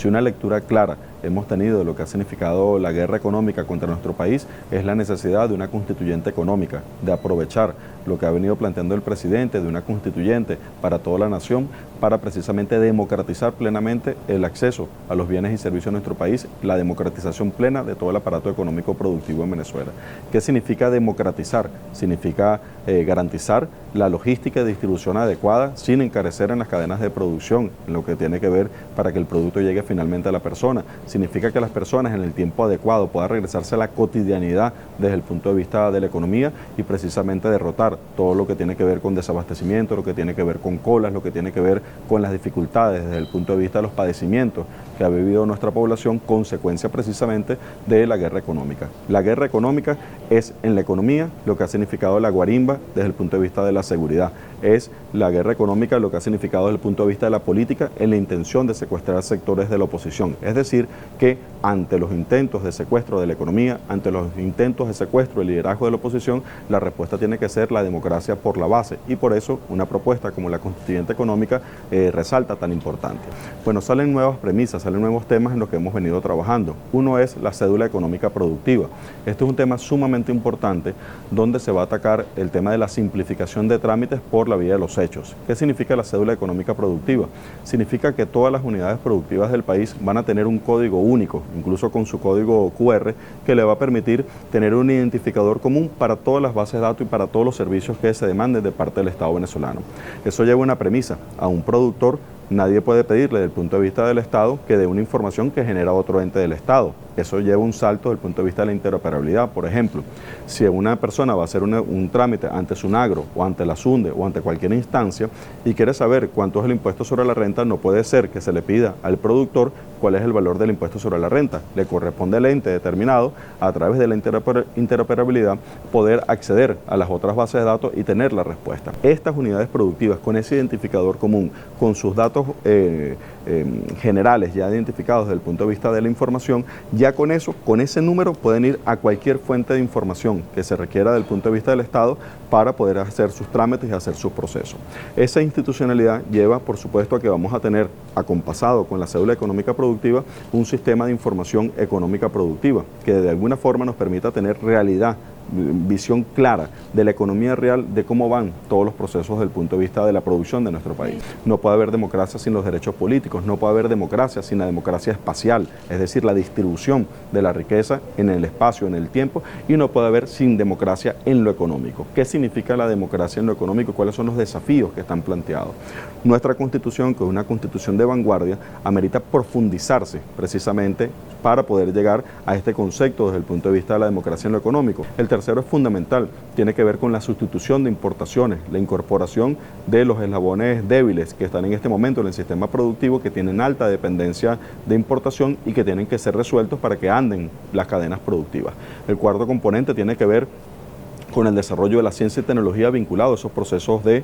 Si una lectura clara hemos tenido de lo que ha significado la guerra económica contra nuestro país, es la necesidad de una constituyente económica, de aprovechar lo que ha venido planteando el presidente, de una constituyente para toda la nación, para precisamente democratizar plenamente el acceso a los bienes y servicios de nuestro país, la democratización plena de todo el aparato económico productivo en Venezuela. ¿Qué significa democratizar? Significa garantizar la logística y distribución adecuada sin encarecer en las cadenas de producción, en lo que tiene que ver para que el producto llegue finalmente a la persona. Significa que las personas en el tiempo adecuado puedan regresarse a la cotidianidad desde el punto de vista de la economía y precisamente derrotar todo lo que tiene que ver con desabastecimiento, lo que tiene que ver con colas, lo que tiene que ver con las dificultades desde el punto de vista de los padecimientos que ha vivido nuestra población, consecuencia precisamente de la guerra económica. La guerra económica es en la economía lo que ha significado la guarimba desde el punto de vista de la seguridad. Es la guerra económica lo que ha significado desde el punto de vista de la política en la intención de secuestrar sectores de la oposición. Es decir, que ante los intentos de secuestro de la economía, ante los intentos de secuestro del liderazgo de la oposición, la respuesta tiene que ser la democracia por la base, y por eso una propuesta como la constituyente económica resalta tan importante. Bueno, salen nuevas premisas, salen nuevos temas en los que hemos venido trabajando. Uno es la cédula económica productiva. Este es un tema sumamente importante donde se va a atacar el tema de la simplificación de trámites por la vía de los hechos. ¿Qué significa la cédula económica productiva? Significa que todas las unidades productivas del país van a tener un código único, incluso con su código QR, que le va a permitir tener un identificador común para todas las bases de datos y para todos los servicios que se demanden de parte del Estado venezolano. Eso lleva una premisa: a un productor nadie puede pedirle desde el punto de vista del Estado que dé una información que genera otro ente del Estado. Eso lleva un salto desde el punto de vista de la interoperabilidad. Por ejemplo, si una persona va a hacer un trámite ante SUNAGRO o ante la SUNDE o ante cualquier instancia y quiere saber cuánto es el impuesto sobre la renta, no puede ser que se le pida al productor cuál es el valor del impuesto sobre la renta. Le corresponde al ente determinado, a través de la interoperabilidad, poder acceder a las otras bases de datos y tener la respuesta. Estas unidades productivas, con ese identificador común, con sus datos generales ya identificados desde el punto de vista de la información, ya con eso, con ese número, pueden ir a cualquier fuente de información que se requiera desde el punto de vista del Estado para poder hacer sus trámites y hacer sus procesos. Esa institucionalidad lleva, por supuesto, a que vamos a tener, acompasado con la cédula económica productiva, un sistema de información económica productiva que de alguna forma nos permita tener realidad, visión clara de la economía real, de cómo van todos los procesos desde el punto de vista de la producción de nuestro país. No puede haber democracia sin los derechos políticos, no puede haber democracia sin la democracia espacial, es decir, la distribución de la riqueza en el espacio, en el tiempo, y no puede haber sin democracia en lo económico. ¿Qué significa la democracia en lo económico? ¿Cuáles son los desafíos que están planteados? Nuestra Constitución, que es una Constitución de vanguardia, amerita profundizarse precisamente para poder llegar a este concepto desde el punto de vista de la democracia en lo económico. El tercero es fundamental, tiene que ver con la sustitución de importaciones, la incorporación de los eslabones débiles que están en este momento en el sistema productivo, que tienen alta dependencia de importación y que tienen que ser resueltos para que anden las cadenas productivas. El cuarto componente tiene que ver con el desarrollo de la ciencia y tecnología vinculado a esos procesos de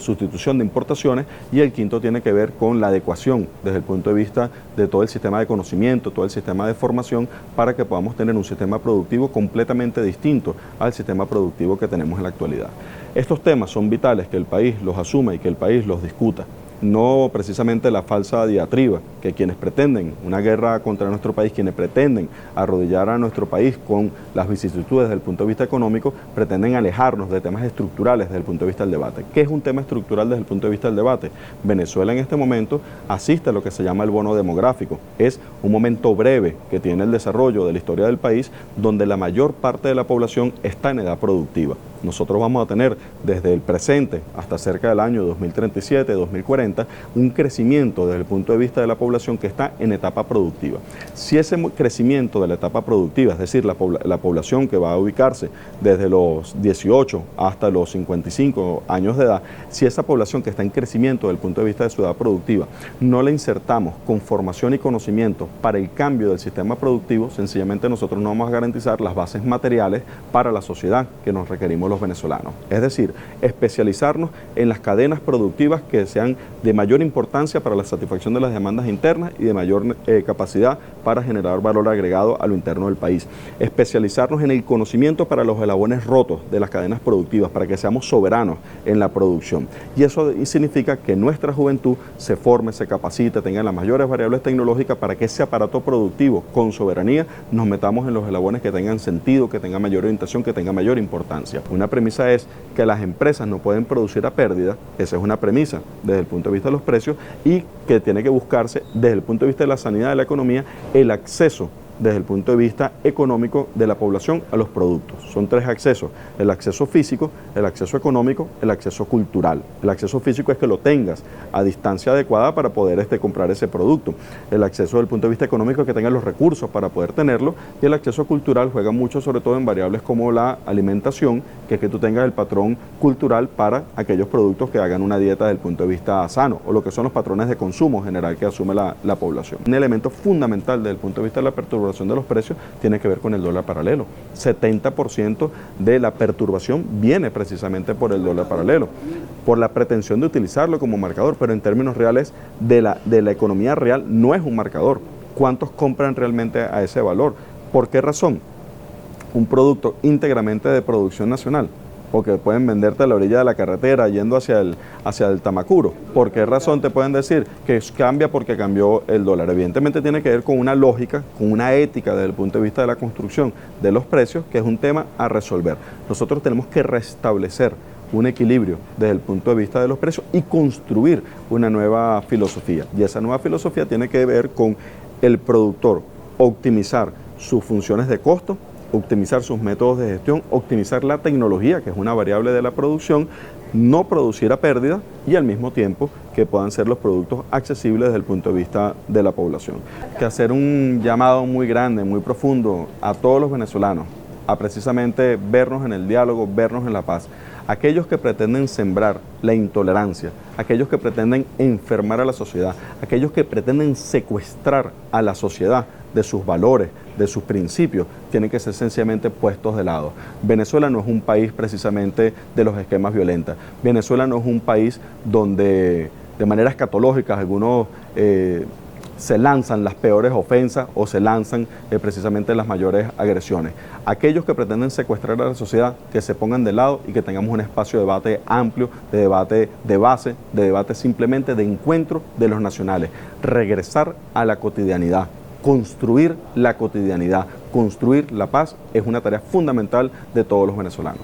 sustitución de importaciones, y el quinto tiene que ver con la adecuación desde el punto de vista de todo el sistema de conocimiento, todo el sistema de formación, para que podamos tener un sistema productivo completamente distinto al sistema productivo que tenemos en la actualidad. Estos temas son vitales que el país los asuma y que el país los discuta. No precisamente la falsa diatriba, que quienes pretenden una guerra contra nuestro país, quienes pretenden arrodillar a nuestro país con las vicisitudes desde el punto de vista económico, pretenden alejarnos de temas estructurales desde el punto de vista del debate. ¿Qué es un tema estructural desde el punto de vista del debate? Venezuela en este momento asiste a lo que se llama el bono demográfico. Es un momento breve que tiene el desarrollo de la historia del país, donde la mayor parte de la población está en edad productiva. Nosotros vamos a tener desde el presente hasta cerca del año 2037, 2040, un crecimiento desde el punto de vista de la población que está en etapa productiva. Si ese crecimiento de la etapa productiva, es decir, la población que va a ubicarse desde los 18 hasta los 55 años de edad, si esa población que está en crecimiento desde el punto de vista de su edad productiva, no la insertamos con formación y conocimiento para el cambio del sistema productivo, sencillamente nosotros no vamos a garantizar las bases materiales para la sociedad que nos requerimos los venezolanos. Es decir, especializarnos en las cadenas productivas que sean de mayor importancia para la satisfacción de las demandas internas y de mayor capacidad para generar valor agregado a lo interno del país. Especializarnos en el conocimiento para los eslabones rotos de las cadenas productivas, para que seamos soberanos en la producción. Y eso significa que nuestra juventud se forme, se capacite, tenga las mayores variables tecnológicas para que ese aparato productivo con soberanía nos metamos en los eslabones que tengan sentido, que tengan mayor orientación, que tengan mayor importancia. Una premisa es que las empresas no pueden producir a pérdida, esa es una premisa desde el punto de vista de los precios, y que tiene que buscarse desde el punto de vista de la sanidad de la economía el acceso desde el punto de vista económico de la población a los productos. Son tres accesos: el acceso físico, el acceso económico, el acceso cultural. El acceso físico es que lo tengas a distancia adecuada para poder comprar ese producto. El acceso desde el punto de vista económico es que tengas los recursos para poder tenerlo, y el acceso cultural juega mucho sobre todo en variables como la alimentación, que es que tú tengas el patrón cultural para aquellos productos que hagan una dieta desde el punto de vista sano, o lo que son los patrones de consumo general que asume la población. Un elemento fundamental desde el punto de vista de la perturbación de los precios tiene que ver con el dólar paralelo. 70% de la perturbación viene precisamente por el dólar paralelo, por la pretensión de utilizarlo como marcador, pero en términos reales de la economía real no es un marcador. ¿Cuántos compran realmente a ese valor? ¿Por qué razón? Un producto íntegramente de producción nacional, porque pueden venderte a la orilla de la carretera yendo hacia el Tamacuro. ¿Por qué razón te pueden decir que cambia porque cambió el dólar? Evidentemente tiene que ver con una lógica, con una ética desde el punto de vista de la construcción de los precios, que es un tema a resolver. Nosotros tenemos que restablecer un equilibrio desde el punto de vista de los precios y construir una nueva filosofía. Y esa nueva filosofía tiene que ver con el productor optimizar sus funciones de costo, optimizar sus métodos de gestión, optimizar la tecnología, que es una variable de la producción, no producir a pérdida y al mismo tiempo que puedan ser los productos accesibles desde el punto de vista de la población. Que hacer un llamado muy grande, muy profundo a todos los venezolanos, a precisamente vernos en el diálogo, vernos en la paz. Aquellos que pretenden sembrar la intolerancia, aquellos que pretenden enfermar a la sociedad, aquellos que pretenden secuestrar a la sociedad de sus valores, de sus principios, tienen que ser sencillamente puestos de lado. Venezuela no es un país precisamente de los esquemas violentos. Venezuela no es un país donde de manera escatológica algunos se lanzan las peores ofensas o se lanzan precisamente las mayores agresiones. Aquellos que pretenden secuestrar a la sociedad, que se pongan de lado y que tengamos un espacio de debate amplio, de debate de base, de debate simplemente de encuentro de los nacionales. Regresar a la cotidianidad. Construir la cotidianidad, construir la paz es una tarea fundamental de todos los venezolanos.